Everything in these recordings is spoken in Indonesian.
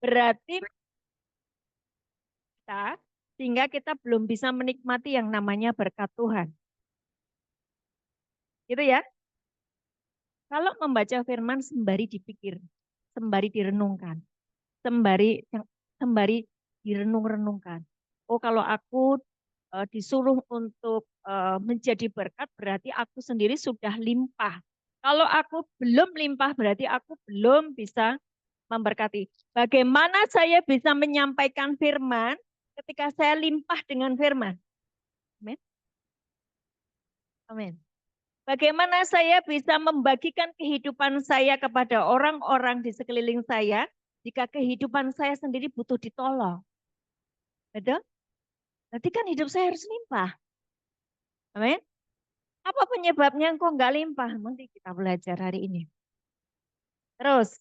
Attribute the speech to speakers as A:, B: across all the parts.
A: Berarti kita, sehingga kita belum bisa menikmati yang namanya berkat Tuhan. Gitu ya. Kalau membaca firman sembari dipikir, sembari direnungkan, sembari sembari direnung-renungkan. Oh, kalau aku disuruh untuk menjadi berkat, berarti aku sendiri sudah limpah. Kalau aku belum limpah, berarti aku belum bisa memberkati. Bagaimana saya bisa menyampaikan firman ketika saya limpah dengan firman? Amin. Amin. Bagaimana saya bisa membagikan kehidupan saya kepada orang-orang di sekeliling saya jika kehidupan saya sendiri butuh ditolong? Betul? Berarti kan hidup saya harus limpah. Amin. Apa penyebabnya kok nggak limpah? Nanti kita belajar hari ini. Terus,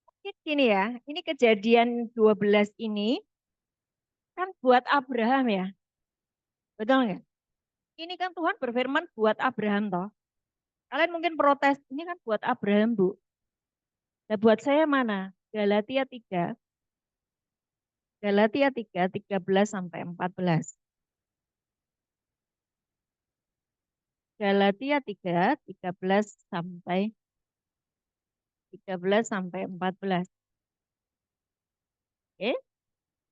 A: mungkin gini ya, ini kejadian 12 ini kan buat Abraham ya. Betul nggak? Ini kan Tuhan berfirman buat Abraham toh. Kalian mungkin protes, ini kan buat Abraham Bu. Nah buat saya mana? Galatia 3, Galatia 3, 13 sampai 14. Galatia 3, 13 sampai 14. Oke,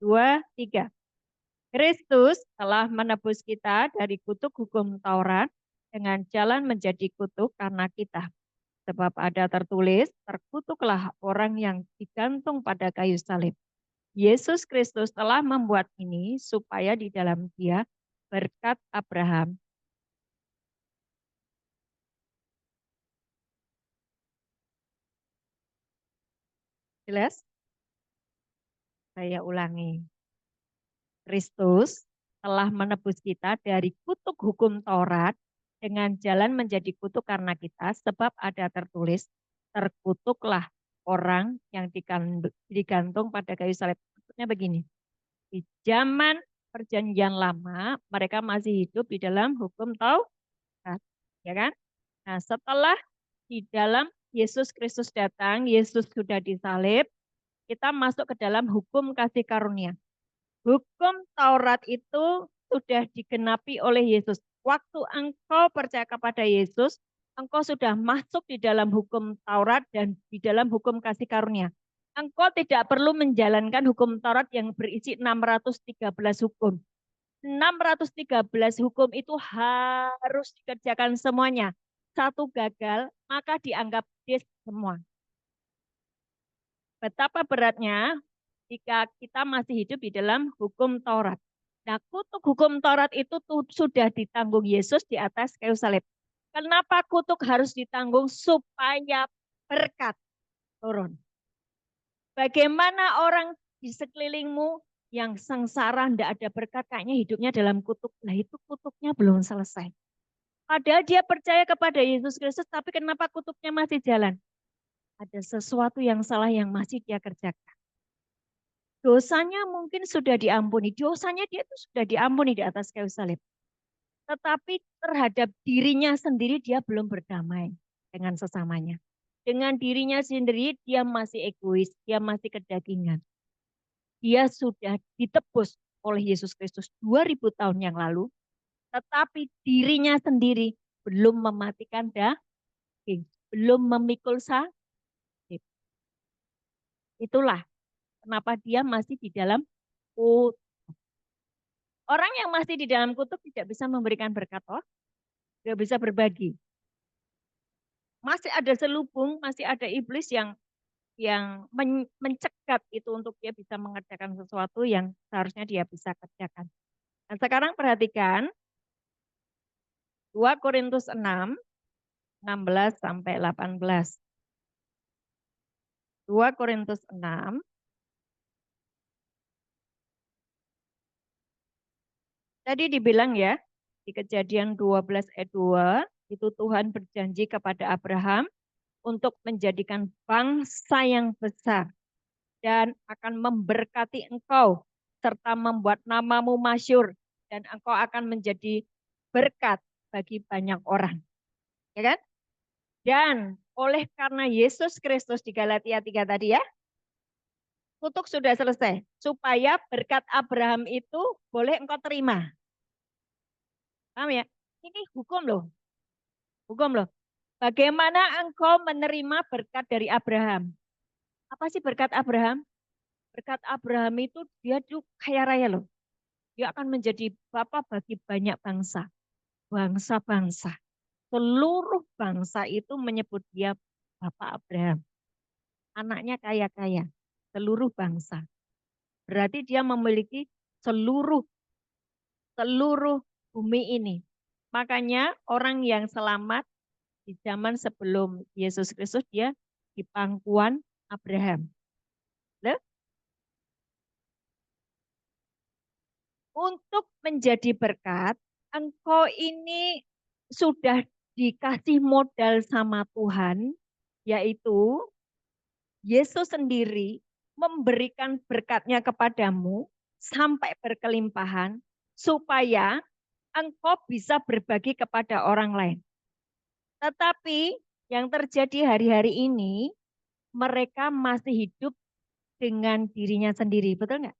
A: 2, 3. Kristus telah menebus kita dari kutuk hukum Taurat dengan jalan menjadi kutuk karena kita. Sebab ada tertulis, terkutuklah orang yang digantung pada kayu salib. Yesus Kristus telah membuat ini supaya di dalam Dia berkat Abraham. Jelas? Saya ulangi. Kristus telah menebus kita dari kutuk hukum Taurat dengan jalan menjadi kutuk karena kita, sebab ada tertulis, terkutuklah orang yang digantung pada kayu salib. Maksudnya begini, di zaman perjanjian lama mereka masih hidup di dalam hukum Taurat, ya kan? Nah, setelah di dalam Yesus Kristus datang, Yesus sudah disalib, kita masuk ke dalam hukum kasih karunia. Hukum Taurat itu sudah digenapi oleh Yesus. Waktu engkau percaya kepada Yesus, engkau sudah masuk di dalam hukum Taurat dan di dalam hukum kasih karunia. Engkau tidak perlu menjalankan hukum Taurat yang berisi 613 hukum. 613 hukum itu harus dikerjakan semuanya. Satu gagal, maka dianggap semua. Betapa beratnya jika kita masih hidup di dalam hukum Taurat. Nah, kutuk hukum Taurat itu sudah ditanggung Yesus di atas kayu salib. Kenapa kutuk harus ditanggung? Supaya berkat turun. Bagaimana orang di sekelilingmu yang sengsara, tidak ada berkat, kayaknya hidupnya dalam kutuk. Nah, itu kutuknya belum selesai. Padahal dia percaya kepada Yesus Kristus, tapi kenapa kutuknya masih jalan? Ada sesuatu yang salah yang masih dia kerjakan. Dosanya mungkin sudah diampuni. Dosanya dia itu sudah diampuni di atas kayu salib. Tetapi terhadap dirinya sendiri dia belum berdamai dengan sesamanya. Dengan dirinya sendiri dia masih egois, dia masih kedagingan. Dia sudah ditebus oleh Yesus Kristus 2000 tahun yang lalu. Tetapi dirinya sendiri belum mematikan daging. Belum memikul salib. Itulah kenapa dia masih di dalam kutuk. Orang yang masih di dalam kutuk tidak bisa memberikan berkat, tidak bisa berbagi. Masih ada selubung, masih ada iblis yang mencegat itu untuk dia bisa mengerjakan sesuatu yang seharusnya dia bisa kerjakan. Nah, sekarang perhatikan 2 Korintus 6, 16 sampai 18. 2 Korintus 6. Tadi dibilang ya, di Kejadian 12 ayat 2, itu Tuhan berjanji kepada Abraham untuk menjadikan bangsa yang besar dan akan memberkati engkau serta membuat namamu masyhur dan engkau akan menjadi berkat bagi banyak orang. Ya kan? Dan oleh karena Yesus Kristus di Galatia 3 tadi ya, Kutuk sudah selesai. Supaya berkat Abraham itu boleh engkau terima. Paham ya? Ini hukum loh. Hukum loh. Bagaimana engkau menerima berkat dari Abraham? Apa sih berkat Abraham? Berkat Abraham itu dia tuh kaya raya loh. Dia akan menjadi bapa bagi banyak bangsa. Bangsa-bangsa. Seluruh bangsa itu menyebut dia Bapak Abraham. Anaknya kaya-kaya. Seluruh bangsa. Berarti dia memiliki seluruh bumi ini. Makanya orang yang selamat di zaman sebelum Yesus Kristus dia di pangkuan Abraham. Loh? Untuk menjadi berkat, engkau ini sudah dikasih modal sama Tuhan, yaitu Yesus sendiri memberikan berkatnya kepadamu sampai berkelimpahan, supaya engkau bisa berbagi kepada orang lain. Tetapi yang terjadi hari-hari ini, mereka masih hidup dengan dirinya sendiri, betul nggak?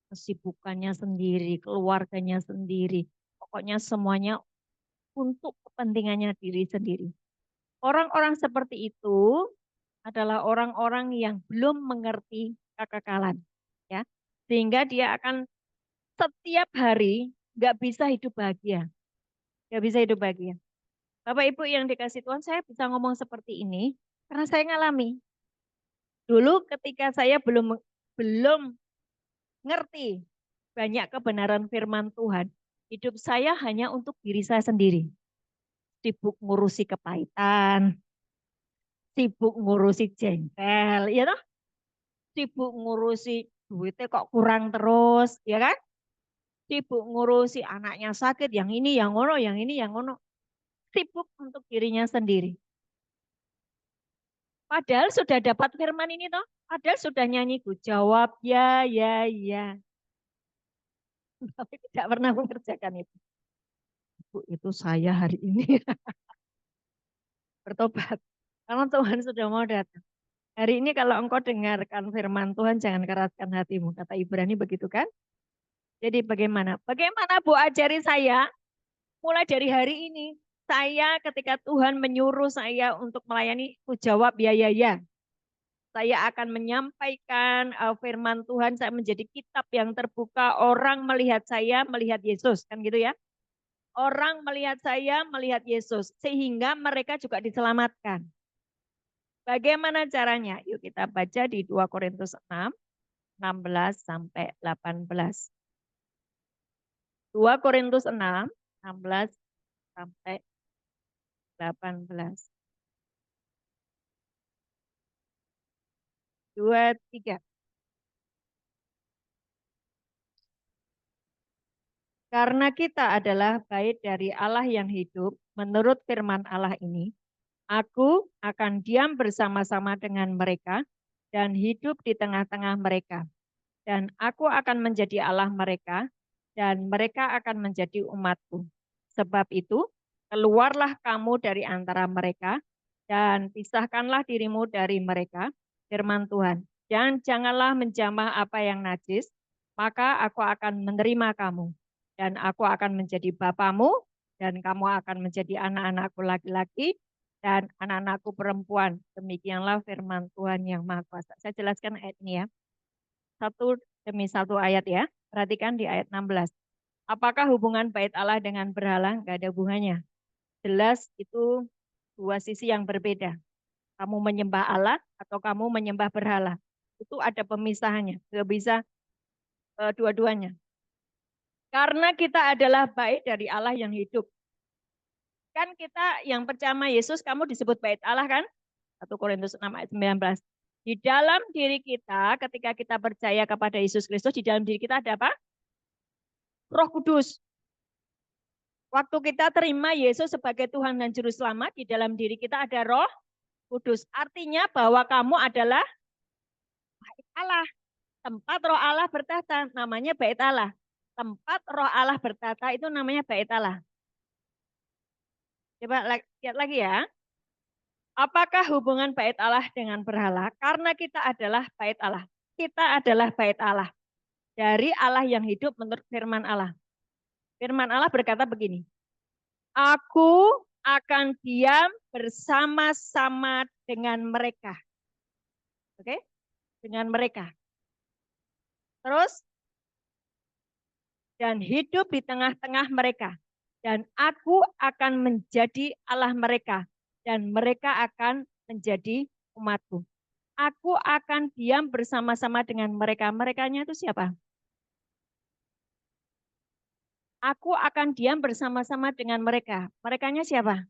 A: Kesibukannya sendiri, keluarganya sendiri, pokoknya semuanya untuk kepentingannya diri sendiri. Orang-orang seperti itu adalah orang-orang yang belum mengerti kekekalan, ya, sehingga dia akan setiap hari nggak bisa hidup bahagia, nggak bisa hidup bahagia. Bapak Ibu yang dikasih Tuhan, saya bisa ngomong seperti ini karena saya ngalami. Dulu ketika saya belum ngerti banyak kebenaran firman Tuhan, hidup saya hanya untuk diri saya sendiri. Sibuk ngurusi kepahitan, sibuk ngurusi jengkel, ya toh? Sibuk ngurusi duitnya kok kurang terus, ya kan? Sibuk ngurusi anaknya sakit, yang ini, yang ngono, yang ini, yang ngono. Sibuk untuk dirinya sendiri. Padahal sudah dapat firman ini toh, padahal sudah nyanyi ku jawab ya, ya, ya. Tapi tidak pernah mengerjakan itu. Bu, itu saya hari ini bertobat. Karena Tuhan sudah mau datang. Hari ini kalau engkau dengarkan firman Tuhan, jangan keraskan hatimu. Kata Ibrani begitu kan? Jadi bagaimana? Bagaimana Bu ajari saya mulai dari hari ini. Saya ketika Tuhan menyuruh saya untuk melayani, ku jawab ya, ya, ya. Saya akan menyampaikan firman Tuhan, saya menjadi kitab yang terbuka, orang melihat saya, melihat Yesus, kan gitu ya. Orang melihat saya, melihat Yesus, sehingga mereka juga diselamatkan. Bagaimana caranya? Yuk kita baca di 2 Korintus 6, 16 sampai 18. 2 Korintus 6, 16 sampai 18. 2, 3. Karena kita adalah bait dari Allah yang hidup, menurut firman Allah ini, aku akan diam bersama-sama dengan mereka dan hidup di tengah-tengah mereka. Dan aku akan menjadi Allah mereka dan mereka akan menjadi umatku. Sebab itu, keluarlah kamu dari antara mereka dan pisahkanlah dirimu dari mereka, firman Tuhan. Dan janganlah menjamah apa yang najis, maka aku akan menerima kamu. Dan aku akan menjadi bapamu, dan kamu akan menjadi anak-anakku laki-laki, dan anak-anakku perempuan. Demikianlah firman Tuhan yang Maha Kuasa. Saya jelaskan ayat ini ya. Satu demi satu ayat ya. Perhatikan di ayat 16. Apakah hubungan bait Allah dengan berhala? Enggak ada hubungannya. Jelas itu dua sisi yang berbeda. Kamu menyembah Allah atau kamu menyembah berhala. Itu ada pemisahannya. Tidak bisa dua-duanya. Karena kita adalah bait dari Allah yang hidup. Kan kita yang percaya Yesus, kamu disebut bait Allah kan? 1 Korintus 6 ayat 19. Di dalam diri kita, ketika kita percaya kepada Yesus Kristus, di dalam diri kita ada apa? Roh Kudus. Waktu kita terima Yesus sebagai Tuhan dan Juru Selamat, di dalam diri kita ada Roh Kudus. Artinya bahwa kamu adalah bait Allah. Tempat Roh Allah bertata, namanya bait Allah. Tempat Roh Allah bertata itu namanya bait Allah. Coba lihat lagi ya. Apakah hubungan bait Allah dengan berhala? Karena kita adalah bait Allah. Kita adalah bait Allah. Dari Allah yang hidup menurut firman Allah. Firman Allah berkata begini. Aku akan diam bersama-sama dengan mereka. Oke? Dengan mereka. Terus, dan hidup di tengah-tengah mereka. Dan aku akan menjadi Allah mereka. Dan mereka akan menjadi umatku. Aku akan diam bersama-sama dengan mereka. Merekanya itu siapa? Aku akan diam bersama-sama dengan mereka. Merekanya siapa?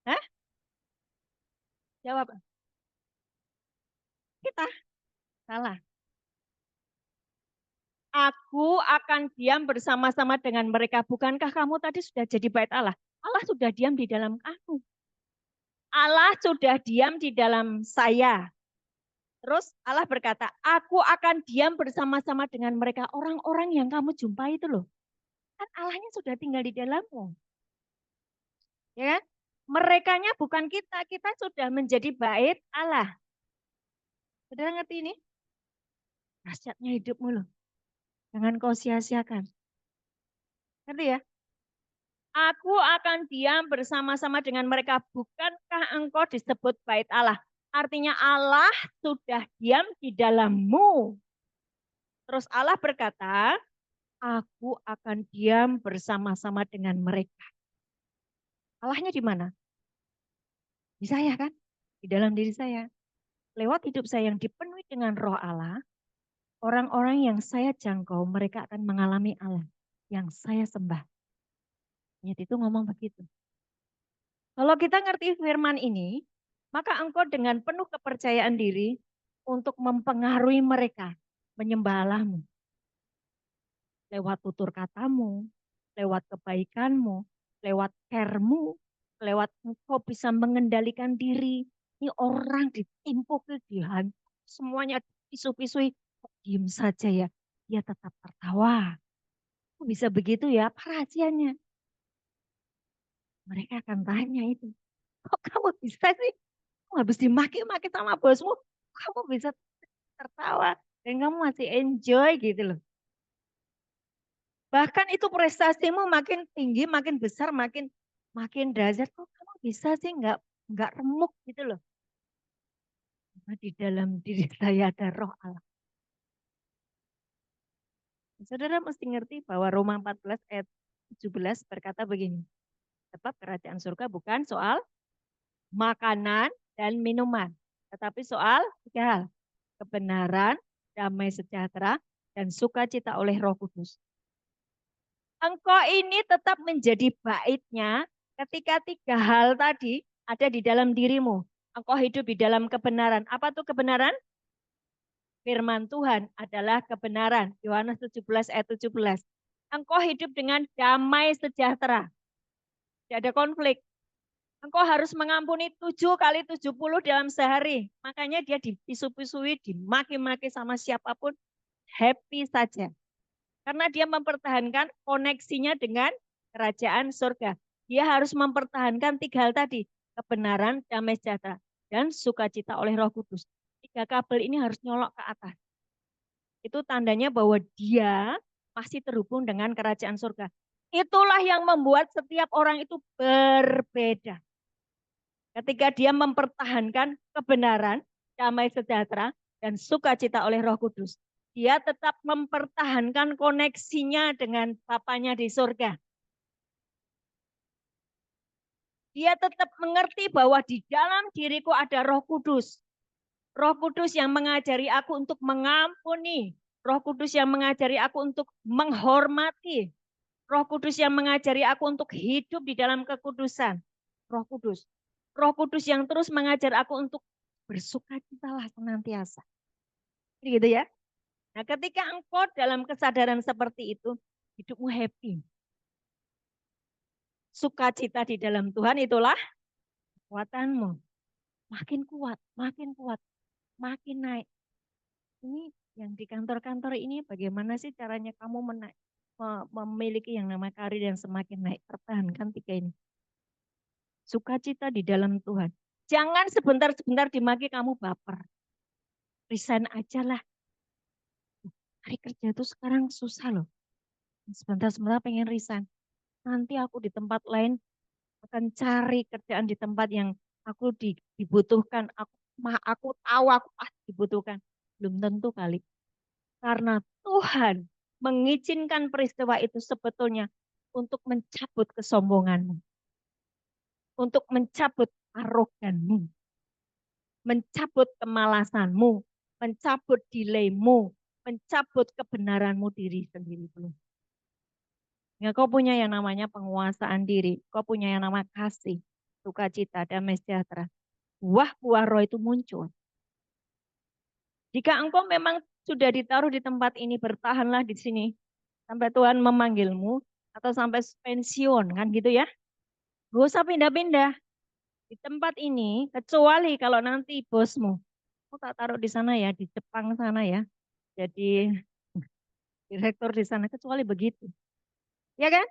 A: Hah? Jawab. Kita. Salah. Aku akan diam bersama-sama dengan mereka. Bukankah kamu tadi sudah jadi bait Allah? Allah sudah diam di dalam kamu. Allah sudah diam di dalam saya. Terus Allah berkata, aku akan diam bersama-sama dengan mereka. Orang-orang yang kamu jumpai itu loh. Kan Allahnya sudah tinggal di dalammu. Ya kan? Merekanya bukan kita. Kita sudah menjadi bait Allah. Saudara ngerti ini? Dahsyatnya hidupmu loh. Jangan kau sia-siakan. Ngerti ya? Aku akan diam bersama-sama dengan mereka. Bukankah engkau disebut bait Allah? Artinya Allah sudah diam di dalammu. Terus Allah berkata, aku akan diam bersama-sama dengan mereka. Allahnya di mana? Di saya kan? Di dalam diri saya. Lewat hidup saya yang dipenuhi dengan roh Allah, orang-orang yang saya jangkau, mereka akan mengalami Allah yang saya sembah. Ayat itu ngomong begitu. Kalau kita ngerti firman ini, maka engkau dengan penuh kepercayaan diri untuk mempengaruhi mereka menyembah Allahmu. Lewat tutur katamu, lewat kebaikanmu, lewat care-mu, lewat engkau bisa mengendalikan diri. Ini orang ditimpuki, dihantam, semuanya pisu-pisui. Diam saja ya, dia tetap tertawa. Kok bisa begitu ya? Apa rahasianya? Mereka akan tanya itu. Kok kamu bisa sih? Habis dimaki-maki sama bosmu, kamu bisa tertawa dan kamu masih enjoy gitu loh. Bahkan itu prestasimu makin tinggi, makin besar, makin dahsyat. Kok kamu bisa sih nggak remuk gitu loh. Karena di dalam diri saya ada roh Allah. Saudara mesti ngerti bahwa Roma 14 ayat 17 berkata begini. Sebab kerajaan surga bukan soal makanan dan minuman. Tetapi soal 3 hal. Kebenaran, damai sejahtera, dan sukacita oleh Roh Kudus. Engkau ini tetap menjadi baitnya ketika 3 hal tadi ada di dalam dirimu. Engkau hidup di dalam kebenaran. Apa tuh kebenaran? Firman Tuhan adalah kebenaran. Yohanes 17 ayat 17. Engkau hidup dengan damai sejahtera. Tidak ada konflik. Engkau harus mengampuni 7 kali 70 dalam sehari. Makanya dia dipisu-pisui, dimaki-maki sama siapapun. Happy saja. Karena dia mempertahankan koneksinya dengan kerajaan surga. Dia harus mempertahankan 3 hal tadi. Kebenaran, damai sejahtera, dan sukacita oleh Roh Kudus. 3 kabel ini harus nyolok ke atas. Itu tandanya bahwa dia masih terhubung dengan kerajaan surga. Itulah yang membuat setiap orang itu berbeda. Ketika dia mempertahankan kebenaran, damai sejahtera, dan sukacita oleh Roh Kudus. Dia tetap mempertahankan koneksinya dengan Bapanya di surga. Dia tetap mengerti bahwa di dalam diriku ada Roh Kudus. Roh Kudus yang mengajari aku untuk mengampuni. Roh Kudus yang mengajari aku untuk menghormati. Roh Kudus yang mengajari aku untuk hidup di dalam kekudusan. Roh Kudus. Roh Kudus yang terus mengajar aku untuk bersukacitalah senantiasa. Gitu ya. Nah, ketika engkau dalam kesadaran seperti itu, hidupmu happy. Sukacita di dalam Tuhan itulah kekuatanmu. Makin kuat, makin naik. Ini yang di kantor-kantor ini bagaimana sih caranya kamu memiliki yang namanya karir yang semakin naik? Pertahankan 3 ini. Sukacita di dalam Tuhan. Jangan sebentar-sebentar dimaki kamu baper. Resign aja lah. Cari kerja itu sekarang susah loh. Sebentar-sebentar pengen resign. Nanti aku di tempat lain akan cari kerjaan di tempat yang aku dibutuhkan. Aku tahu aku pasti dibutuhkan. Belum tentu kali. Karena Tuhan mengizinkan peristiwa itu sebetulnya untuk mencabut kesombonganmu. Untuk mencabut aroganmu. Mencabut kemalasanmu. Mencabut delaymu. Mencabut kebenaranmu diri sendiri belum. Ya, kau punya yang namanya penguasaan diri. Kau punya yang namanya kasih, sukacita, damai sejahtera. Buah-buah roh itu muncul. Jika engkau memang sudah ditaruh di tempat ini, bertahanlah di sini. Sampai Tuhan memanggilmu atau sampai pensiun, kan gitu ya. Gak usah pindah-pindah. Di tempat ini, kecuali kalau nanti bosmu, aku tak taruh di sana ya, di Jepang sana ya. Jadi direktur di sana, kecuali begitu. Ya kan?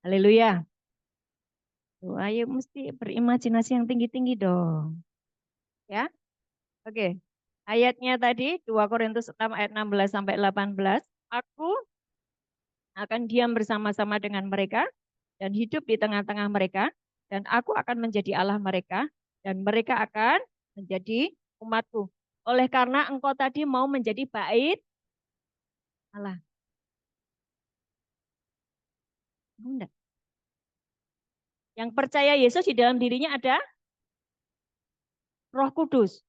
A: Haleluya. Tuh, ayo mesti berimajinasi yang tinggi-tinggi dong. Ya, oke. Ayatnya tadi 2 Korintus 6 ayat 16 sampai 18. Aku akan diam bersama-sama dengan mereka dan hidup di tengah-tengah mereka dan aku akan menjadi Allah mereka dan mereka akan menjadi umatku. Oleh karena engkau tadi mau menjadi bait Allah. Enggak. Yang percaya Yesus di dalam dirinya ada Roh Kudus.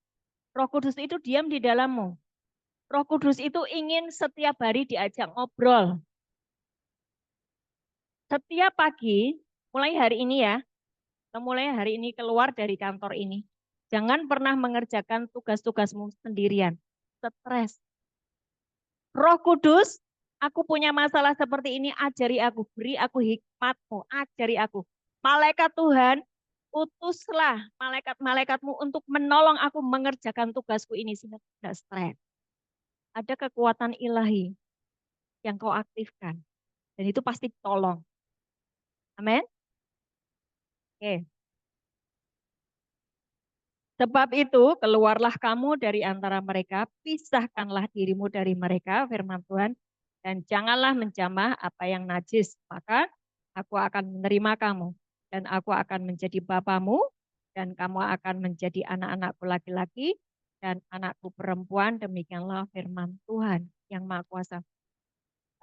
A: Roh Kudus itu diam di dalammu. Roh Kudus itu ingin setiap hari diajak ngobrol. Setiap pagi, mulai hari ini ya, mulai hari ini keluar dari kantor ini. Jangan pernah mengerjakan tugas-tugasmu sendirian. Stres. Roh Kudus, aku punya masalah seperti ini, ajari aku, beri aku hikmatmu, ajari aku. Malaikat Tuhan, utuslah malaikat-malaikatmu untuk menolong aku mengerjakan tugasku ini sehingga tidak stres. Ada kekuatan ilahi yang kau aktifkan. Dan itu pasti tolong. Amin. Oke. Sebab itu, keluarlah kamu dari antara mereka, pisahkanlah dirimu dari mereka, firman Tuhan, dan janganlah menjamah apa yang najis. Maka aku akan menerima kamu, dan aku akan menjadi bapamu, dan kamu akan menjadi anak-anakku laki-laki, dan anakku perempuan. Demikianlah firman Tuhan yang Maha Kuasa.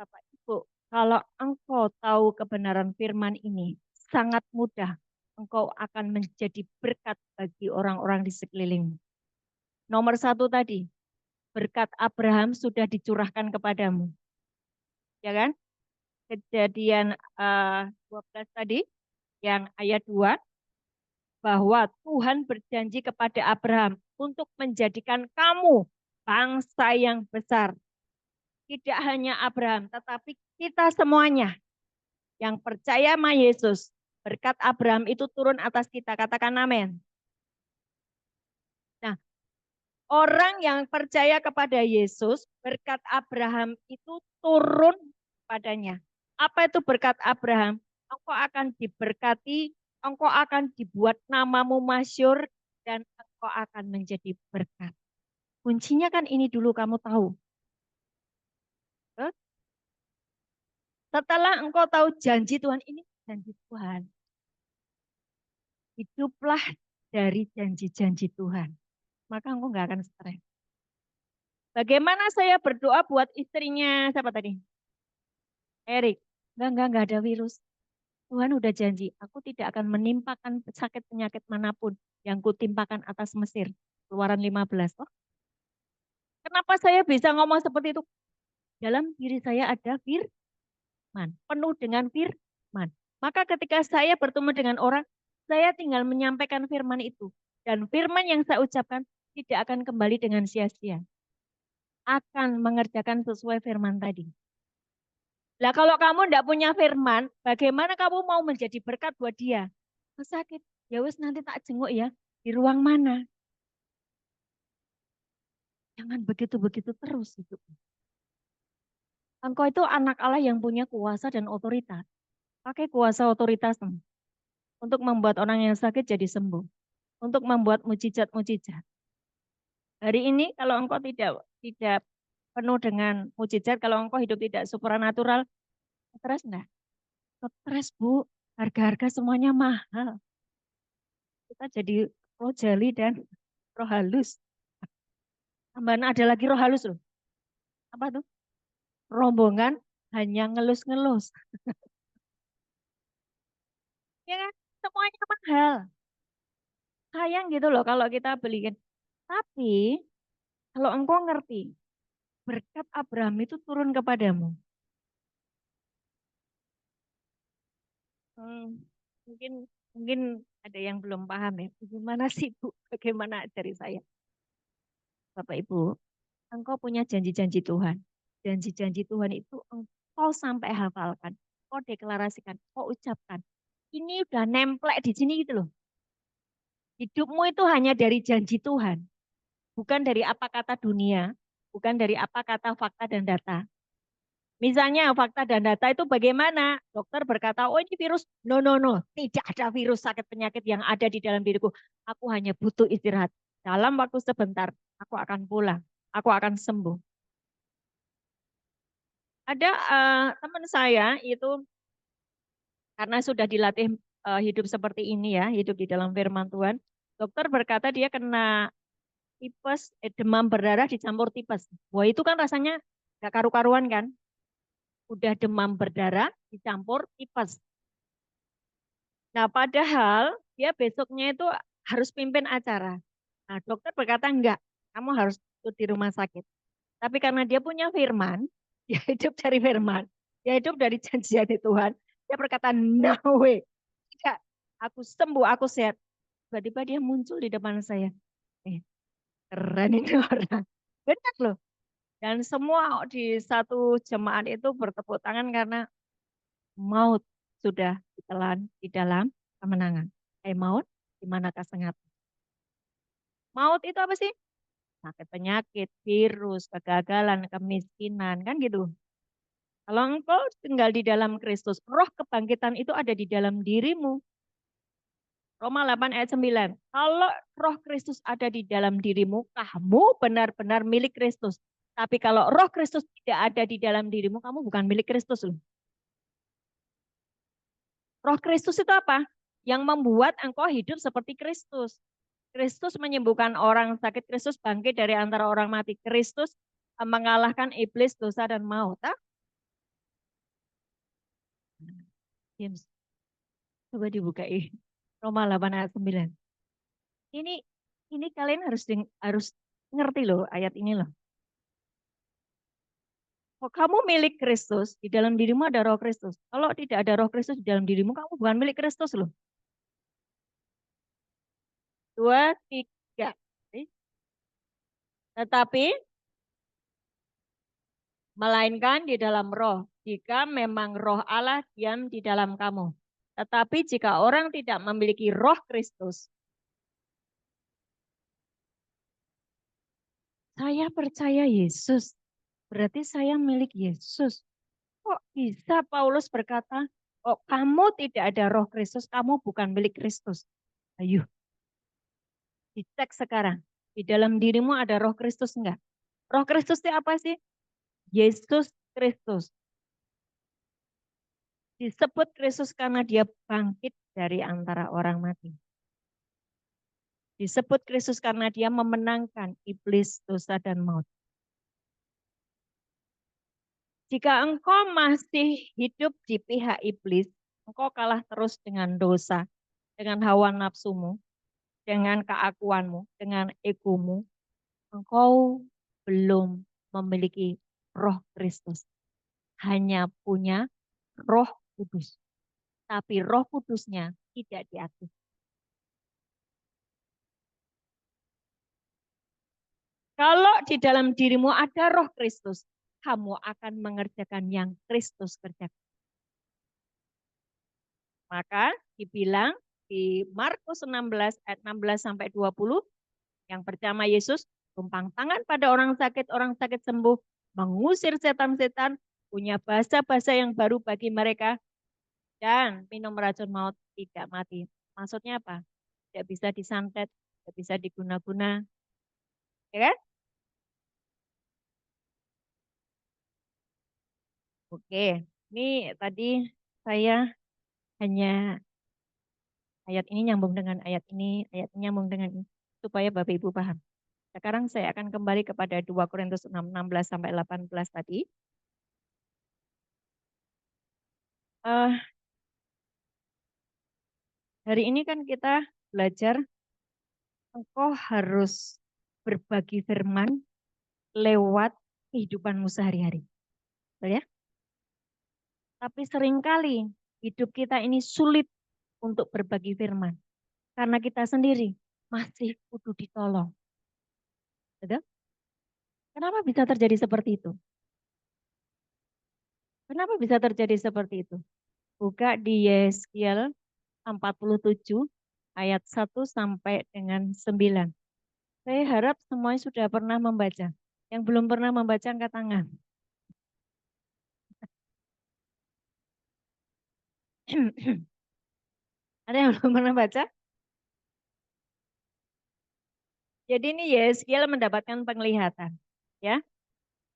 A: Bapak Ibu, kalau engkau tahu kebenaran firman ini, sangat mudah engkau akan menjadi berkat bagi orang-orang di sekelilingmu. Nomor satu tadi, berkat Abraham sudah dicurahkan kepadamu. Ya kan? Kejadian 12 tadi, yang ayat 2, bahwa Tuhan berjanji kepada Abraham untuk menjadikan kamu bangsa yang besar. Tidak hanya Abraham, tetapi kita semuanya yang percaya sama Yesus, berkat Abraham itu turun atas kita. Katakan amin. Nah, orang yang percaya kepada Yesus, berkat Abraham itu turun padanya. Apa itu berkat Abraham? Engkau akan diberkati, engkau akan dibuat namamu masyhur, dan engkau akan menjadi berkat. Kuncinya kan ini dulu kamu tahu. Setelah engkau tahu janji Tuhan, ini janji Tuhan. Hiduplah dari janji-janji Tuhan. Maka engkau nggak akan stres. Bagaimana saya berdoa buat istrinya siapa tadi? Erik. Enggak ada virus. Tuhan udah janji, aku tidak akan menimpakan sakit penyakit manapun yang kutimpakan atas Mesir. Keluaran 15. Oh, kenapa saya bisa ngomong seperti itu? Dalam diri saya ada firman, penuh dengan firman. Maka ketika saya bertemu dengan orang, saya tinggal menyampaikan firman itu. Dan firman yang saya ucapkan tidak akan kembali dengan sia-sia. Akan mengerjakan sesuai firman tadi. Lah kalau kamu tidak punya firman, bagaimana kamu mau menjadi berkat buat dia? Sakit, ya wis nanti tak jenguk ya. Di ruang mana? Jangan begitu-begitu terus hidup. Engkau itu anak Allah yang punya kuasa dan otoritas. Pakai kuasa otoritasmu untuk membuat orang yang sakit jadi sembuh. untuk membuat mujizat-mujizat. Hari ini kalau engkau tidak penuh dengan mujizat, kalau engkau hidup tidak supranatural, stres enggak? Stres, Bu. Harga-harga semuanya mahal. Kita jadi roh jali dan roh halus. Tambahan ada lagi roh halus loh. Apa tuh? Rombongan hanya ngelus-ngelus. Ya kan? Semuanya mahal. Sayang gitu loh kalau kita beliin. Tapi kalau engkau ngerti, berkat Abraham itu turun kepadamu. Hmm, mungkin mungkin ada yang belum paham ya. Gimana sih Bu? Bagaimana dari saya? Bapak Ibu, engkau punya janji-janji Tuhan. Janji-janji Tuhan itu engkau sampai hafalkan. Kau deklarasikan, kau ucapkan. Ini udah nemplek di sini gitu loh. Hidupmu itu hanya dari janji Tuhan. Bukan dari apa kata dunia. Bukan dari apa kata fakta dan data. Misalnya fakta dan data itu bagaimana? Dokter berkata, oh ini virus. No, no, no. Tidak ada virus sakit penyakit yang ada di dalam diriku. Aku hanya butuh istirahat. Dalam waktu sebentar, aku akan pulang. Aku akan sembuh. Ada teman saya itu karena sudah dilatih hidup seperti ini ya, hidup di dalam firman Tuhan. Dokter berkata dia kena tipes, demam berdarah dicampur tipes. Wah itu kan rasanya gak karu-karuan kan? Udah demam berdarah dicampur tipes. Nah, padahal dia besoknya itu harus pimpin acara. Nah, dokter berkata enggak, kamu harus ikut di rumah sakit. Tapi karena dia punya firman, dia hidup dari firman, dia hidup dari janjian Tuhan, dia berkata, no way, tidak, aku sembuh, aku sehat. Tiba-tiba dia muncul di depan saya. Keren ini orang. Benar loh. Dan semua di satu jemaat itu bertepuk tangan karena maut sudah ditelan di dalam kemenangan. Maut, di manakah sengat? Maut itu apa sih? Sakit penyakit, virus, kegagalan, kemiskinan, kan gitu. Kalau engkau tinggal di dalam Kristus, roh kebangkitan itu ada di dalam dirimu. Roma 8 ayat 9. Kalau roh Kristus ada di dalam dirimu, kamu benar-benar milik Kristus. Tapi kalau roh Kristus tidak ada di dalam dirimu, kamu bukan milik Kristus loh. Roh Kristus itu apa? Yang membuat engkau hidup seperti Kristus. Kristus menyembuhkan orang sakit, Kristus bangkit dari antara orang mati. Kristus mengalahkan iblis, dosa, dan maut. James, coba dibukai. Roma 8 ayat 9. Ini ini kalian harus ngerti loh ayat ini loh. Kalau kamu milik Kristus, di dalam dirimu ada roh Kristus. Kalau tidak ada roh Kristus di dalam dirimu, kamu bukan milik Kristus loh. 2, 3. Tetapi melainkan di dalam roh, jika memang roh Allah diam di dalam kamu. Tetapi jika orang tidak memiliki roh Kristus, saya percaya Yesus, berarti saya milik Yesus. Kok bisa Paulus berkata, oh kamu tidak ada roh Kristus, kamu bukan milik Kristus. Ayo, dicek sekarang. Di dalam dirimu ada roh Kristus enggak? Roh Kristus itu apa sih? Yesus Kristus. Disebut Kristus karena dia bangkit dari antara orang mati. Disebut Kristus karena dia memenangkan iblis, dosa, dan maut. Jika engkau masih hidup di pihak iblis, engkau kalah terus dengan dosa, dengan hawa nafsumu, dengan keakuanmu, dengan egomu. Engkau belum memiliki roh Kristus. Hanya punya roh kudus. Tapi roh kudusnya tidak diaktif. Kalau di dalam dirimu ada roh Kristus, kamu akan mengerjakan yang Kristus kerjakan. Maka dibilang di Markus 16 ayat 16 sampai 20, yang pertama Yesus tumpang tangan pada orang sakit sembuh, mengusir setan-setan, punya bahasa-bahasa yang baru bagi mereka, dan minum racun maut tidak mati. Maksudnya apa? tidak bisa disantet, tidak bisa diguna-guna. Ya kan? Oke, ini tadi saya hanya ayat ini nyambung dengan ayat ini nyambung dengan ini, supaya Bapak Ibu paham. Sekarang saya akan kembali kepada 2 Korintus 6, 16 sampai 18 tadi. Uh, hari ini kan kita belajar engkau harus berbagi firman lewat kehidupanmu sehari-hari. Betul ya? Tapi seringkali hidup kita ini sulit untuk berbagi firman. Karena kita sendiri masih kudu ditolong. Betul? Kenapa bisa terjadi seperti itu? Kenapa bisa terjadi seperti itu? Buka di Yeskiel 47 ayat 1 sampai dengan 9. Saya harap semuanya sudah pernah membaca. Yang belum pernah membaca angkat tangan. Ada yang belum pernah baca? Jadi ini Yeskiel mendapatkan penglihatan. Ya.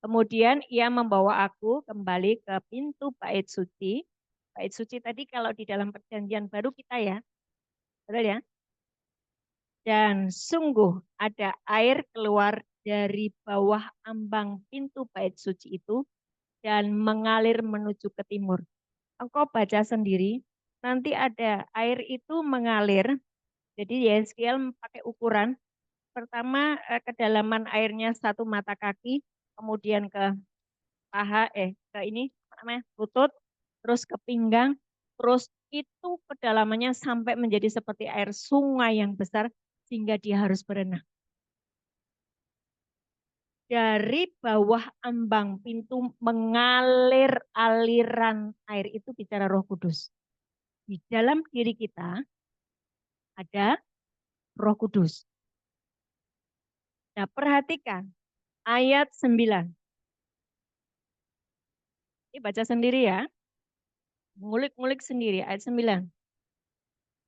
A: Kemudian ia membawa aku kembali ke pintu bait suci. Bait suci tadi kalau di dalam perjanjian baru kita ya. Betul ya? Dan sungguh ada air keluar dari bawah ambang pintu bait suci itu dan mengalir menuju ke timur. Engkau baca sendiri, nanti ada air itu mengalir. Jadi Yeskiel pakai ukuran. Pertama kedalaman airnya 1 mata kaki, kemudian ke paha, ke ini namanya lutut, terus ke pinggang, terus itu kedalamannya sampai menjadi seperti air sungai yang besar sehingga dia harus berenang. Dari bawah ambang pintu mengalir aliran air itu bicara Roh Kudus. Di dalam diri kita ada Roh Kudus. Nah, perhatikan ayat 9. Ini baca sendiri ya. Ngulik-ngulik sendiri ayat 9.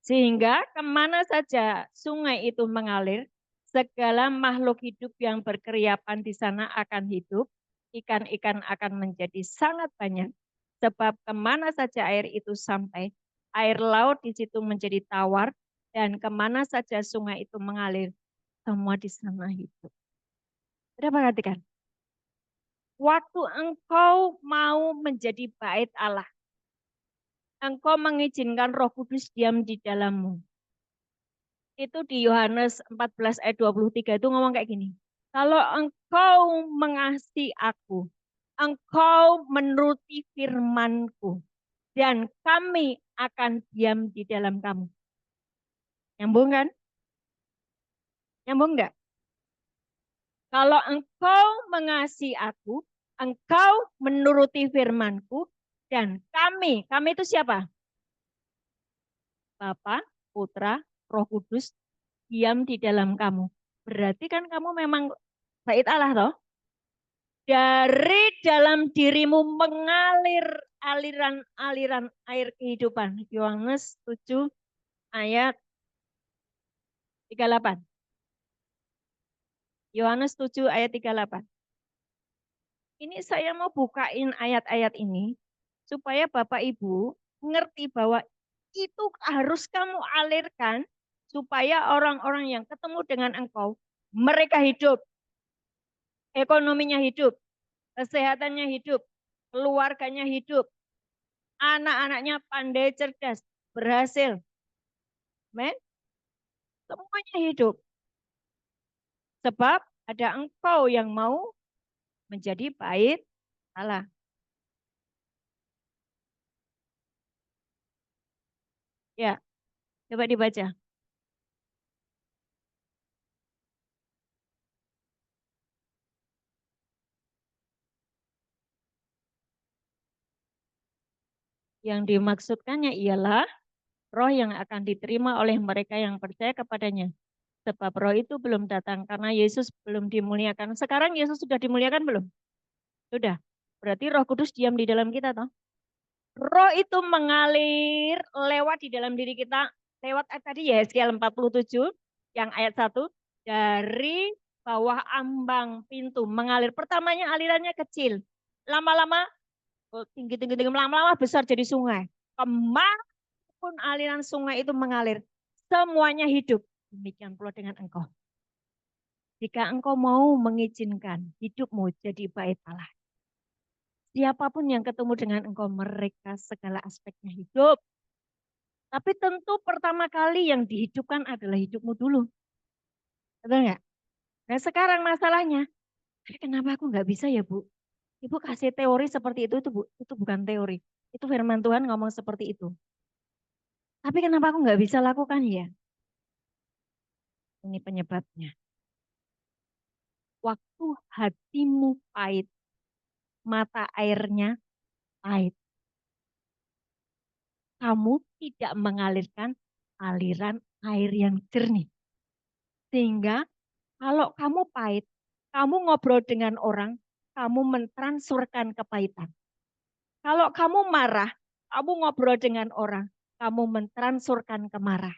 A: Sehingga kemana saja sungai itu mengalir, segala makhluk hidup yang berkeriapan di sana akan hidup, ikan-ikan akan menjadi sangat banyak. Sebab kemana saja air itu sampai, air laut di situ menjadi tawar, dan kemana saja sungai itu mengalir, semua di sana hidup. Sudah perhatikan? Waktu engkau mau menjadi bait Allah, engkau mengizinkan Roh Kudus diam di dalammu. Itu di Yohanes 14 ayat 23 itu ngomong kayak gini. Kalau engkau mengasihi aku, engkau menuruti firmanku, dan kami akan diam di dalam kamu. Nyambung kan? Nyambung enggak? Kalau engkau mengasihi aku, engkau menuruti firmanku, dan kami itu siapa? Bapa, Putra, Roh Kudus, diam di dalam kamu. Berarti kan kamu memang bait Allah toh? Dari dalam dirimu mengalir aliran-aliran air kehidupan. Yohanes 7 ayat 38. Yohanes 7 ayat 38. Ini saya mau bukain ayat-ayat ini supaya Bapak Ibu ngerti bahwa itu harus kamu alirkan supaya orang-orang yang ketemu dengan engkau, mereka hidup, ekonominya hidup, kesehatannya hidup, keluarganya hidup, anak-anaknya pandai cerdas, berhasil. Men, semuanya hidup. Sebab ada engkau yang mau menjadi bait Allah. Ya, coba dibaca. Yang dimaksudkannya ialah roh yang akan diterima oleh mereka yang percaya kepadanya. Sebab roh itu belum datang karena Yesus belum dimuliakan. Sekarang Yesus sudah dimuliakan belum? Sudah. Berarti Roh Kudus diam di dalam kita toh. Roh itu mengalir lewat di dalam diri kita lewat tadi Yehezkiel 47 yang ayat 1, dari bawah ambang pintu mengalir. Pertamanya alirannya kecil, lama-lama tinggi, lama-lama besar jadi sungai. Kemanapun aliran sungai itu mengalir, semuanya hidup. Demikian pula dengan engkau. Jika engkau mau mengizinkan hidupmu jadi bait Allah, siapapun yang ketemu dengan engkau, mereka segala aspeknya hidup. Tapi tentu pertama kali yang dihidupkan adalah hidupmu dulu. Betul nggak? Nah sekarang masalahnya, kenapa aku nggak bisa ya Bu? Ibu kasih teori seperti itu Bu, itu bukan teori. Itu firman Tuhan ngomong seperti itu. Tapi kenapa aku nggak bisa lakukan ya? Ini penyebabnya. Waktu hatimu pahit, mata airnya pahit. Kamu tidak mengalirkan aliran air yang jernih. Sehingga kalau kamu pahit, kamu ngobrol dengan orang, kamu mentransferkan kepahitan. Kalau kamu marah, kamu ngobrol dengan orang, kamu mentransferkan kemarah.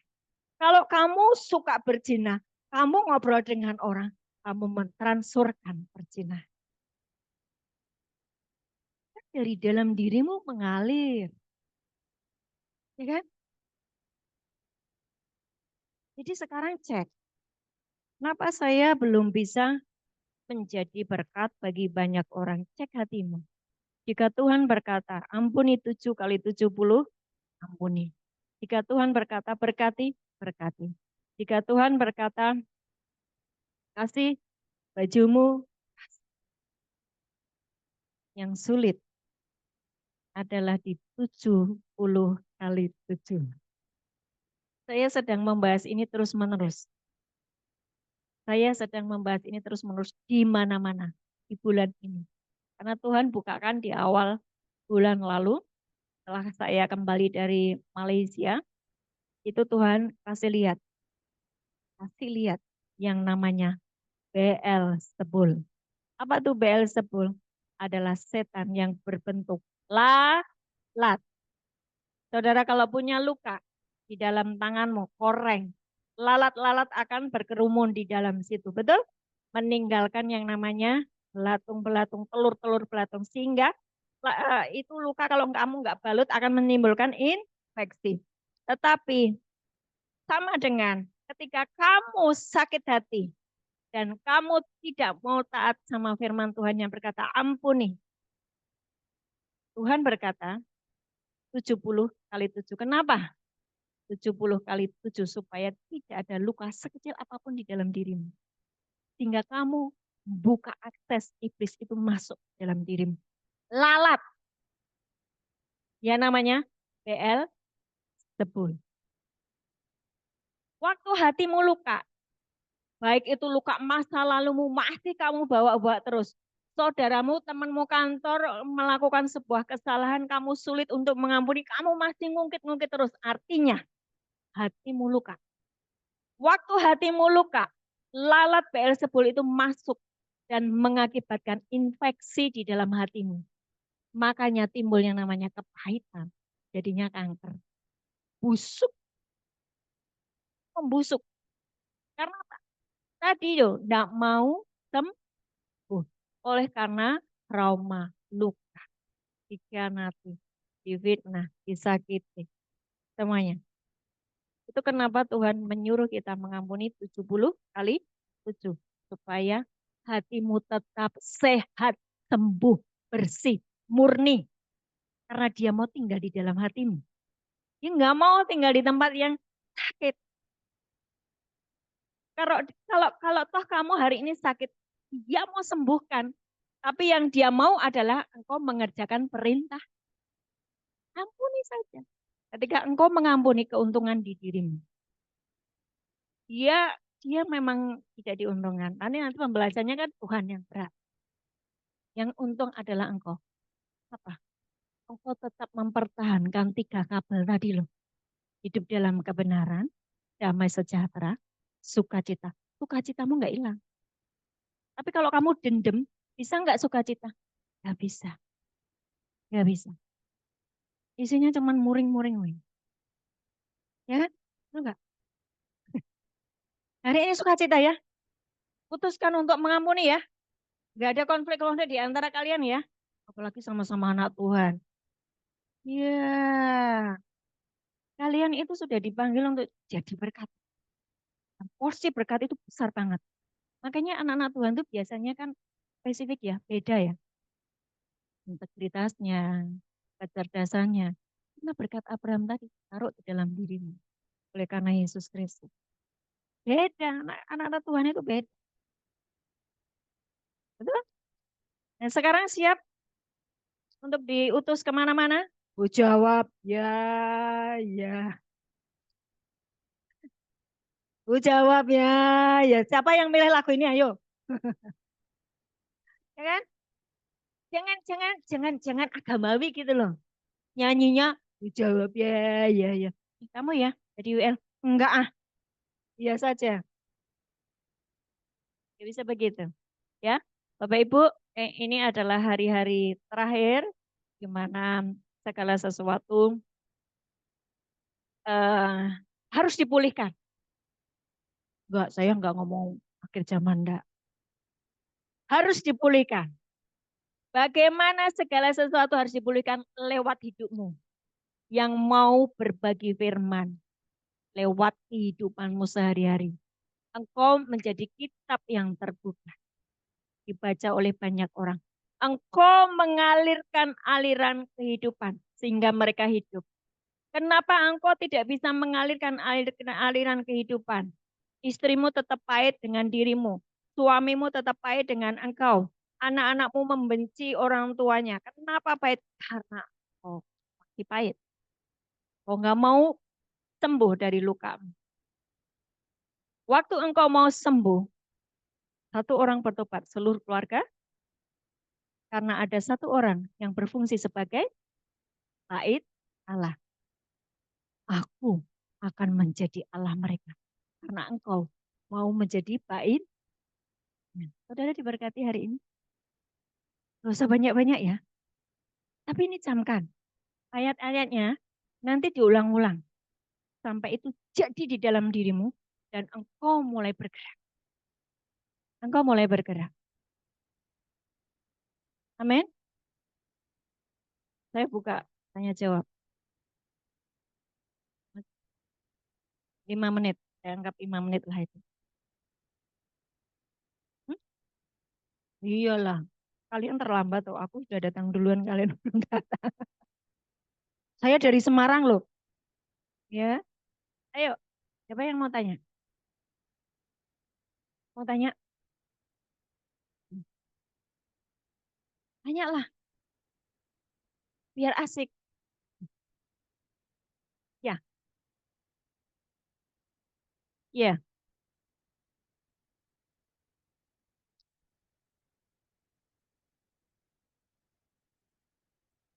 A: Kalau kamu suka berzina, kamu ngobrol dengan orang, kamu mentransferkan berzina. Dari dalam dirimu mengalir. Ya kan? Jadi sekarang cek, kenapa saya belum bisa menjadi berkat bagi banyak orang? Cek hatimu. Jika Tuhan berkata, ampuni 7 kali 70, ampuni. Jika Tuhan berkata, berkati, berkati. Jika Tuhan berkata, kasih bajumu, yang sulit adalah di 70 kali 7. Saya sedang membahas ini terus-menerus. Saya sedang membahas ini terus-menerus di mana-mana di bulan ini. Karena Tuhan bukakan di awal bulan lalu, setelah saya kembali dari Malaysia, itu Tuhan kasih lihat yang namanya Beelzebul. Apa tuh Beelzebul? Adalah setan yang berbentuk lalat. Saudara kalau punya luka di dalam tanganmu, koreng, lalat-lalat akan berkerumun di dalam situ, betul? Meninggalkan yang namanya belatung-belatung, telur-telur belatung. Sehingga itu luka kalau kamu nggak balut akan menimbulkan infeksi. Tetapi sama dengan ketika kamu sakit hati dan kamu tidak mau taat sama firman Tuhan yang berkata ampuni. Tuhan berkata 70 kali 7. Kenapa? 70 kali 7 supaya tidak ada luka sekecil apapun di dalam dirimu. Sehingga kamu buka akses iblis itu masuk dalam dirimu. Lalat. Ya namanya Beelzebul. Waktu hatimu luka, baik itu luka masa lalumu masih kamu bawa-bawa terus. Saudaramu, temanmu kantor melakukan sebuah kesalahan, kamu sulit untuk mengampuni, kamu masih ngungkit-ngungkit terus. Artinya hatimu luka. Waktu hatimu luka, lalat Beelzebul itu masuk dan mengakibatkan infeksi di dalam hatimu. Makanya timbul yang namanya kepahitan, jadinya kanker. Busuk, membusuk. Karena apa? Tadi yo tidak mau sembuh. Oleh karena trauma, luka, dikhianati, difitnah, disakiti. Semuanya. Itu kenapa Tuhan menyuruh kita mengampuni 70 kali 7. Supaya hatimu tetap sehat, sembuh, bersih, murni. Karena dia mau tinggal di dalam hatimu. Dia nggak mau tinggal di tempat yang sakit. Kalau toh kamu hari ini sakit, dia mau sembuhkan. Tapi yang dia mau adalah engkau mengerjakan perintah. Ampuni saja. Ketika engkau mengampuni keuntungan di dirimu. Dia memang tidak diuntungkan. Nanti pembelajarannya kan Tuhan yang berat. Yang untung adalah engkau. Apa? Engkau tetap mempertahankan 3 kabel tadi loh. Hidup dalam kebenaran, damai sejahtera, sukacita. Sukacitamu nggak hilang. Tapi kalau kamu dendam, bisa nggak sukacita? Nggak bisa. Nggak bisa. Isinya cuma muring-muring. Ya kan? Enggak. Hari ini sukacita ya. Putuskan untuk mengampuni ya. Enggak ada konflik-konflik di antara kalian ya. Apalagi sama-sama anak Tuhan. Ya, kalian itu sudah dipanggil untuk jadi berkat. Porsi berkat itu besar banget. Makanya anak-anak Tuhan itu biasanya kan spesifik ya, beda ya. Integritasnya, kecerdasannya. Karena berkat Abraham tadi taruh di dalam dirimu. Oleh karena Yesus Kristus. Beda, anak-anak Tuhan itu beda. Betul? Nah sekarang siap untuk diutus kemana-mana? Bu jawab, ya, ya. Bu jawab, ya, ya. Siapa yang milih lagu ini? Ayo. Ya kan? Jangan agamawi gitu loh. Nyanyinya, bu jawab, ya, ya, ya. Kamu ya, jadi UL. Enggak ah, iya saja. Nggak bisa begitu. Ya, Bapak Ibu, ini adalah hari-hari terakhir di mana segala sesuatu eh, harus dipulihkan. Enggak, saya enggak ngomong akhir zaman, enggak. Harus dipulihkan. Bagaimana segala sesuatu harus dipulihkan lewat hidupmu. Yang mau berbagi firman lewat kehidupanmu sehari-hari. Engkau menjadi kitab yang terbuka. Dibaca oleh banyak orang. Engkau mengalirkan aliran kehidupan sehingga mereka hidup. Kenapa engkau tidak bisa mengalirkan aliran kehidupan? Istrimu tetap pahit dengan dirimu. Suamimu tetap pahit dengan engkau. Anak-anakmu membenci orang tuanya. Kenapa pahit? Karena engkau masih pahit. Kau nggak mau sembuh dari luka. Waktu engkau mau sembuh, satu orang bertobat, seluruh keluarga, karena ada satu orang yang berfungsi sebagai bait Allah. Aku akan menjadi Allah mereka. Karena engkau mau menjadi bait. Saudara diberkati hari ini. Gak usah banyak-banyak ya. Tapi ini camkan. Ayat-ayatnya nanti diulang-ulang. Sampai itu jadi di dalam dirimu. Dan engkau mulai bergerak. Engkau mulai bergerak. Amin. Saya buka tanya jawab. 5 menit. Saya anggap 5 menit lah itu. Hmm? Iyalah. Kalian terlambat tuh. Aku sudah datang duluan. Kalian belum datang. Saya dari Semarang loh. Ya. Ayo. Siapa yang mau tanya? Mau tanya? Tanyalah. Biar asik. Ya. Ya.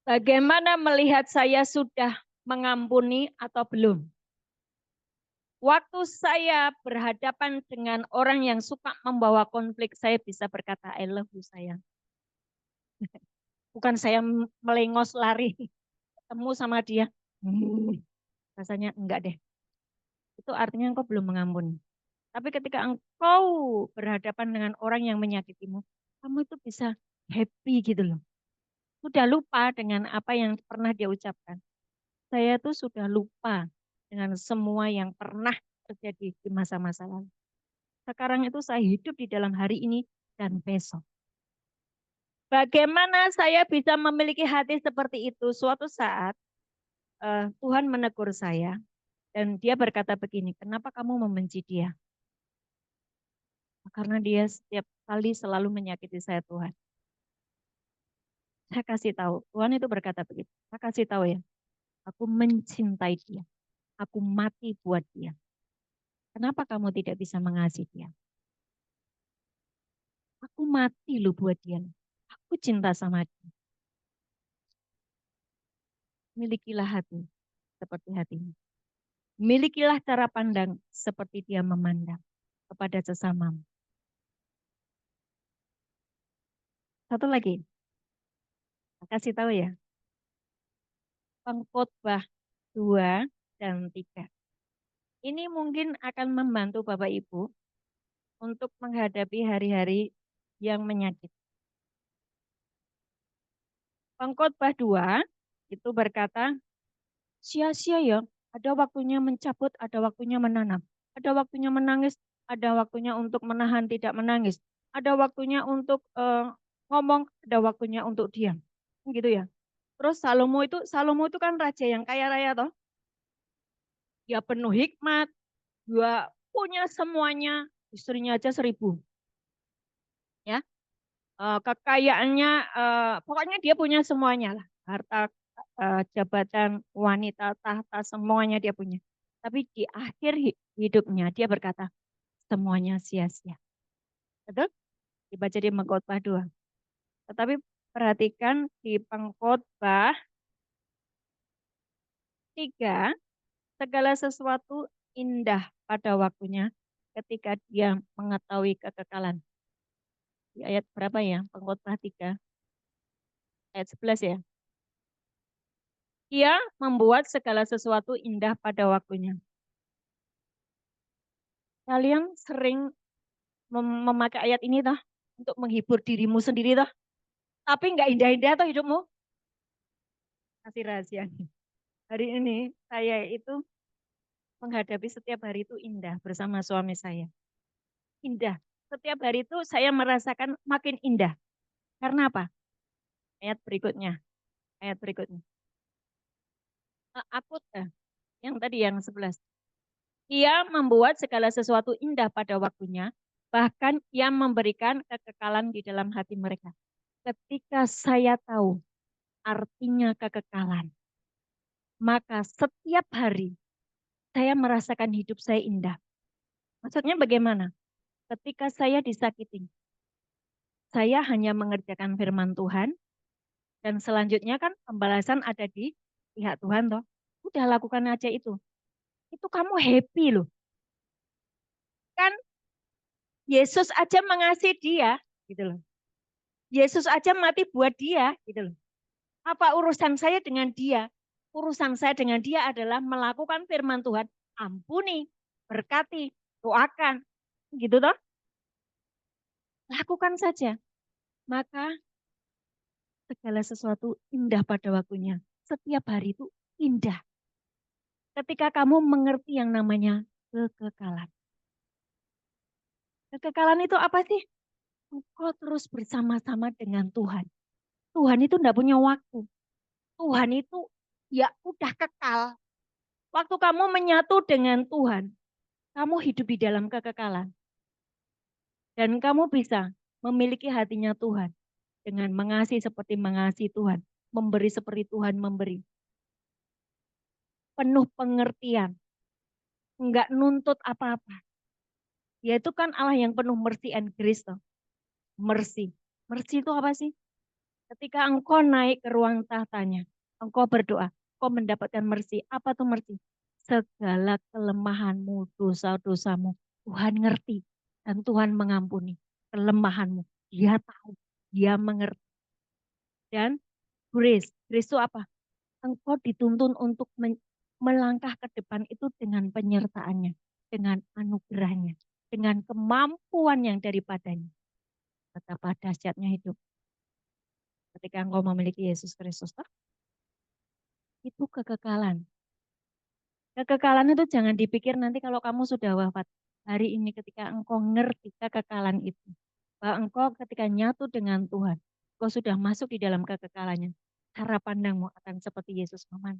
A: Bagaimana melihat saya sudah mengampuni atau belum? Waktu saya berhadapan dengan orang yang suka membawa konflik, saya bisa berkata, I love you sayang. Bukan saya melengos lari, ketemu sama dia. Rasanya enggak deh. Itu artinya engkau belum mengampuni. Tapi ketika engkau berhadapan dengan orang yang menyakitimu, kamu itu bisa happy gitu loh. Sudah lupa dengan apa yang pernah dia ucapkan. Saya tuh sudah lupa dengan semua yang pernah terjadi di masa-masa lalu. Sekarang itu saya hidup di dalam hari ini dan besok. Bagaimana saya bisa memiliki hati seperti itu? Suatu saat Tuhan menegur saya dan dia berkata begini, kenapa kamu membenci dia? Karena dia setiap kali selalu menyakiti saya Tuhan. Saya kasih tahu, Tuhan itu berkata begitu. Saya kasih tahu ya, aku mencintai dia. Aku mati buat dia. Kenapa kamu tidak bisa mengasihi dia? Aku mati loh buat dia. Aku cinta sama dia. Milikilah hati seperti hatimu. Milikilah cara pandang seperti dia memandang kepada sesamamu. Satu lagi, kasih tahu ya. Pengkhotbah 2 dan 3. Ini mungkin akan membantu Bapak Ibu untuk menghadapi hari-hari yang menyakitkan. Pengkhotbah 2 itu berkata, sia-sia ya, ada waktunya mencabut, ada waktunya menanam. Ada waktunya menangis, ada waktunya untuk menahan tidak menangis. Ada waktunya untuk ngomong, ada waktunya untuk diam. Gitu ya. Terus Salomo itu kan raja yang kaya raya toh. Dia penuh hikmat, dia punya semuanya, istrinya aja 1.000. Ya, kekayaannya, pokoknya dia punya semuanya lah. Harta, jabatan, wanita, tahta, semuanya dia punya. Tapi di akhir hidupnya dia berkata, semuanya sia-sia. Betul? Dibaca di Pengkhotbah 2. Tetapi perhatikan di Pengkhotbah 3, segala sesuatu indah pada waktunya ketika dia mengetahui kekekalan. Di ayat berapa ya? Pengkhotbah 3, ayat 11 ya. Dia membuat segala sesuatu indah pada waktunya. Kalian sering memakai ayat ini toh untuk menghibur dirimu sendiri toh, tapi nggak indah-indah toh hidupmu. Kasih rahasia. Hari ini saya itu menghadapi setiap hari itu indah bersama suami saya. Indah. Setiap hari itu saya merasakan makin indah. Karena apa? Ayat berikutnya. Ayat berikutnya. Akut yang tadi yang 11. Ia membuat segala sesuatu indah pada waktunya, bahkan ia memberikan kekekalan di dalam hati mereka. Ketika saya tahu artinya kekekalan, maka setiap hari saya merasakan hidup saya indah. Maksudnya bagaimana? Ketika saya disakiti, saya hanya mengerjakan firman Tuhan, dan selanjutnya kan pembalasan ada di pihak Tuhan toh. Udah lakukan aja itu. Itu kamu happy loh. Kan Yesus aja mengasihi dia, gitu loh. Yesus aja mati buat dia, gitu loh. Apa urusan saya dengan dia? Urusan saya dengan dia adalah melakukan firman Tuhan. Ampuni, berkati, doakan. Gitu toh. Lakukan saja. Maka segala sesuatu indah pada waktunya. Setiap hari itu indah. Ketika kamu mengerti yang namanya kekekalan. Kekekalan itu apa sih? Engkau terus bersama-sama dengan Tuhan. Tuhan itu enggak punya waktu. Tuhan itu ya udah kekal. Waktu kamu menyatu dengan Tuhan, kamu hidup di dalam kekekalan. Dan kamu bisa memiliki hatinya Tuhan dengan mengasihi seperti mengasihi Tuhan, memberi seperti Tuhan memberi. Penuh pengertian, enggak nuntut apa-apa. Yaitu kan Allah yang penuh mercy and grace. Mercy. Mercy itu apa sih? Ketika engkau naik ke ruang tahtanya, engkau berdoa, engkau mendapatkan mercy. Apa tuh mercy? Segala kelemahanmu, dosa-dosamu, Tuhan ngerti. Dan Tuhan mengampuni kelemahanmu. Dia tahu, dia mengerti. Dan grace, grace itu apa? Engkau dituntun untuk melangkah ke depan itu dengan penyertaannya, dengan anugerahnya, dengan kemampuan yang daripadanya. Betapa dahsyatnya hidup ketika engkau memiliki Yesus Kristus. Itu kekekalan. Kekekalan itu jangan dipikir nanti kalau kamu sudah wafat. Hari ini ketika engkau ngerti kekekalan itu. Bahwa engkau ketika nyatu dengan Tuhan. Engkau sudah masuk di dalam kekekalannya. Cara pandangmu akan seperti Yesus paman.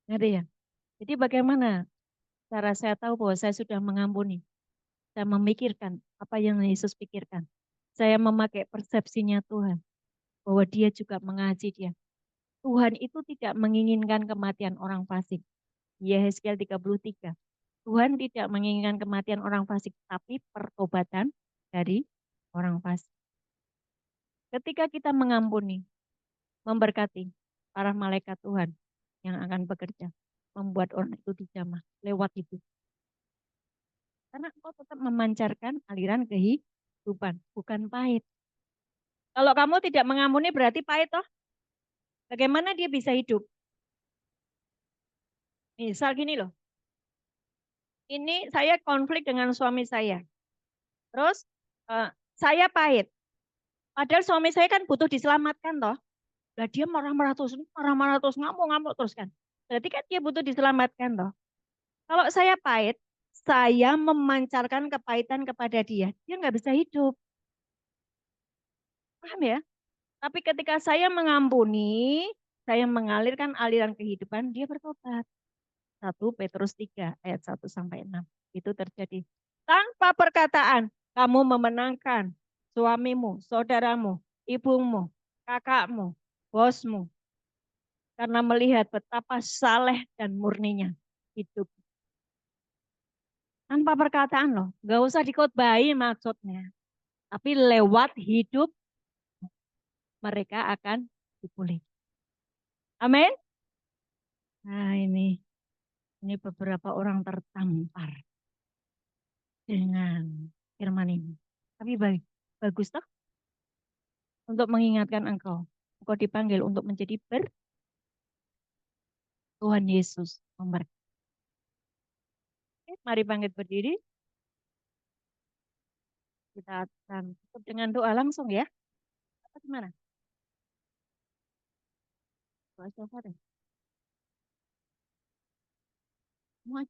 A: Ngerti ya? Jadi bagaimana cara saya tahu bahwa saya sudah mengampuni. Saya memikirkan apa yang Yesus pikirkan. Saya memakai persepsinya Tuhan. Bahwa dia juga mengasihi dia. Tuhan itu tidak menginginkan kematian orang fasik. Yehezkiel 33. Tuhan tidak menginginkan kematian orang fasik, tapi pertobatan dari orang fasik. Ketika kita mengampuni, memberkati para malaikat Tuhan yang akan bekerja, membuat orang itu dijamah lewat hidup. Karena engkau tetap memancarkan aliran kehidupan, bukan pahit. Kalau kamu tidak mengampuni berarti pahit toh. Bagaimana dia bisa hidup? Misal gini loh, ini saya konflik dengan suami saya. Terus eh, saya pahit. Padahal suami saya kan butuh diselamatkan toh. Lah dia marah-marah terus, ngamuk-ngamuk terus kan. Berarti kan dia butuh diselamatkan toh. Kalau saya pahit, saya memancarkan kepahitan kepada dia. Dia nggak bisa hidup. Paham ya? Tapi ketika saya mengampuni, saya mengalirkan aliran kehidupan, dia bertobat. 1 Petrus 3 ayat 1 sampai 6. Itu terjadi. Tanpa perkataan, kamu memenangkan suamimu, saudaramu, ibumu, kakakmu, bosmu. Karena melihat betapa saleh dan murninya hidup. Tanpa perkataan loh. Gak usah dikotbahi maksudnya. Tapi lewat hidup mereka akan dipulih. Amin. Nah ini beberapa orang tertampar dengan firman ini. Tapi bagus toh untuk mengingatkan engkau. Engkau dipanggil untuk menjadi Tuhan Yesus memberkati. Mari bangkit berdiri. Kita akan tutup dengan doa langsung ya. Apa gimana? Doa siapa deh? Mau